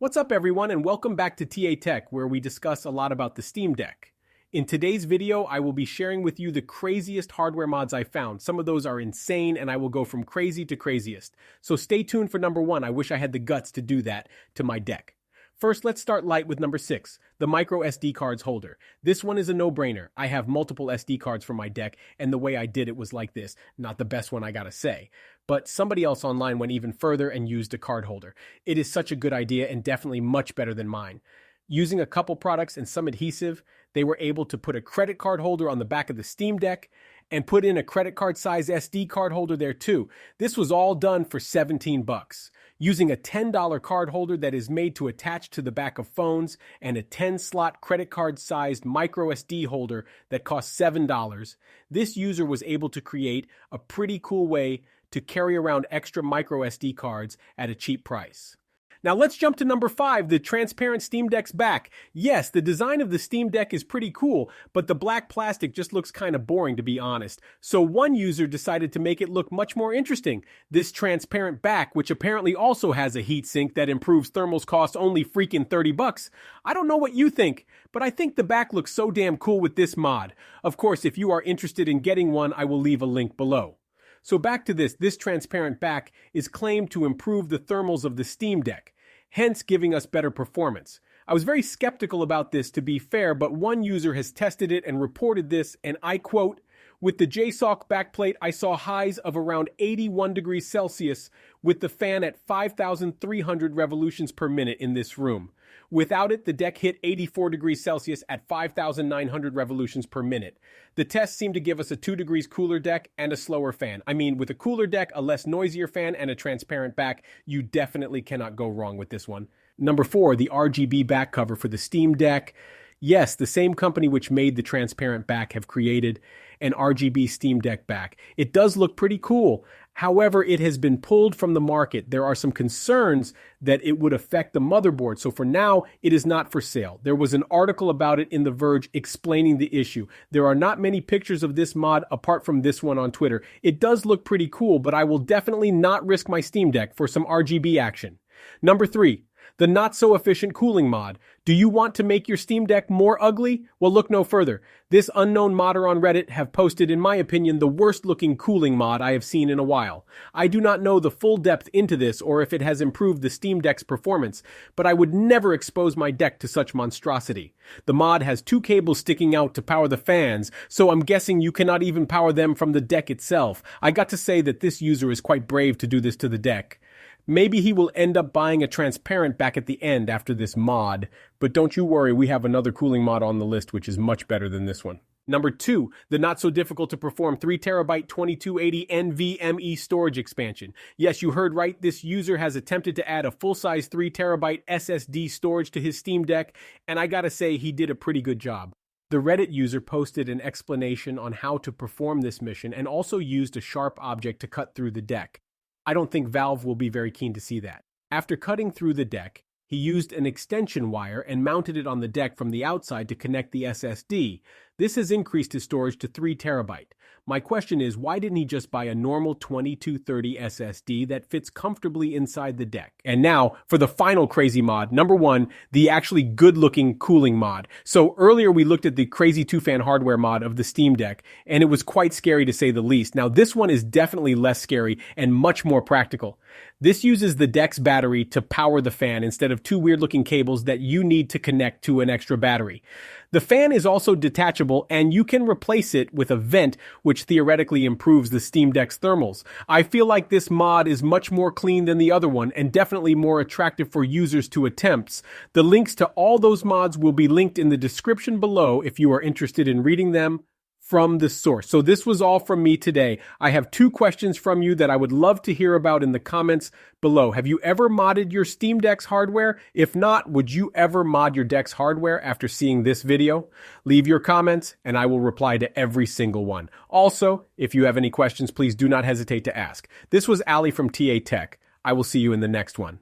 What's up everyone and welcome back to TA Tech, where we discuss a lot about the Steam Deck. In today's video, I will be sharing with you the craziest hardware mods I found. Some of those are insane and I will go from crazy to craziest. So stay tuned for number 1. I wish I had the guts to do that to my deck. First, let's start light with number 6, the MicroSD cards holder. This one is a no-brainer. I have multiple SD cards for my deck, and the way I did it was like this. Not the best one, I gotta say. But somebody else online went even further and used a card holder. It is such a good idea and definitely much better than mine. Using a couple products and some adhesive, they were able to put a credit card holder on the back of the Steam Deck and put in a credit card size SD card holder there too. This was all done for $17. Using a $10 card holder that is made to attach to the back of phones and a 10-slot credit card sized microSD holder that cost $7, this user was able to create a pretty cool way to carry around extra microSD cards at a cheap price. Now let's jump to number 5, the transparent Steam Deck's back. Yes, the design of the Steam Deck is pretty cool, but the black plastic just looks kind of boring, to be honest. So one user decided to make it look much more interesting. This transparent back, which apparently also has a heatsink that improves thermals, costs only freaking $30. I don't know what you think, but I think the back looks so damn cool with this mod. Of course, if you are interested in getting one, I will leave a link below. So back to this transparent back is claimed to improve the thermals of the Steam Deck, hence giving us better performance. I was very skeptical about this, to be fair, but one user has tested it and reported this, and I quote, "With the JSAUX backplate, I saw highs of around 81 degrees Celsius with the fan at 5,300 revolutions per minute in this room. Without it, the deck hit 84 degrees Celsius at 5,900 revolutions per minute. The test seemed to give us a 2 degrees cooler deck and a slower fan. I mean, with a cooler deck, a less noisier fan, and a transparent back, you definitely cannot go wrong with this one." Number 4, the RGB back cover for the Steam Deck. Yes, the same company which made the transparent back have created an RGB Steam Deck back. It does look pretty cool. However, it has been pulled from the market. There are some concerns that it would affect the motherboard. So for now, it is not for sale. There was an article about it in the Verge explaining the issue. There are not many pictures of this mod apart from this one on Twitter. It does look pretty cool, but I will definitely not risk my Steam Deck for some RGB action. Number 3. The not-so-efficient cooling mod. Do you want to make your Steam Deck more ugly? Well, look no further. This unknown modder on Reddit have posted, in my opinion, the worst-looking cooling mod I have seen in a while. I do not know the full depth into this or if it has improved the Steam Deck's performance, but I would never expose my deck to such monstrosity. The mod has 2 cables sticking out to power the fans, so I'm guessing you cannot even power them from the deck itself. I got to say that this user is quite brave to do this to the deck. Maybe he will end up buying a transparent back at the end after this mod, but don't you worry, we have another cooling mod on the list which is much better than this one. Number 2, the not so difficult to perform 3TB 2280 NVMe storage expansion. Yes, you heard right, this user has attempted to add a full-size 3TB SSD storage to his Steam Deck, and I gotta say he did a pretty good job. The Reddit user posted an explanation on how to perform this mission and also used a sharp object to cut through the deck. I don't think Valve will be very keen to see that. After cutting through the deck, he used an extension wire and mounted it on the deck from the outside to connect the SSD. This has increased his storage to 3TB. My question is, why didn't he just buy a normal 2230 SSD that fits comfortably inside the deck? And now, for the final crazy mod, number 1, the actually good-looking cooling mod. So earlier we looked at the crazy 2-fan hardware mod of the Steam Deck, and it was quite scary to say the least. Now this one is definitely less scary and much more practical. This uses the deck's battery to power the fan instead of 2 weird-looking cables that you need to connect to an extra battery. The fan is also detachable, and you can replace it with a vent, which theoretically improves the Steam Deck's thermals. I feel like this mod is much more clean than the other one, and definitely more attractive for users to attempt. The links to all those mods will be linked in the description below if you are interested in reading them from the source. So this was all from me today. I have 2 questions from you that I would love to hear about in the comments below. Have you ever modded your Steam Deck's hardware? If not, would you ever mod your deck's hardware after seeing this video? Leave your comments and I will reply to every single one. Also, if you have any questions, please do not hesitate to ask. This was Ali from TA Tech. I will see you in the next one.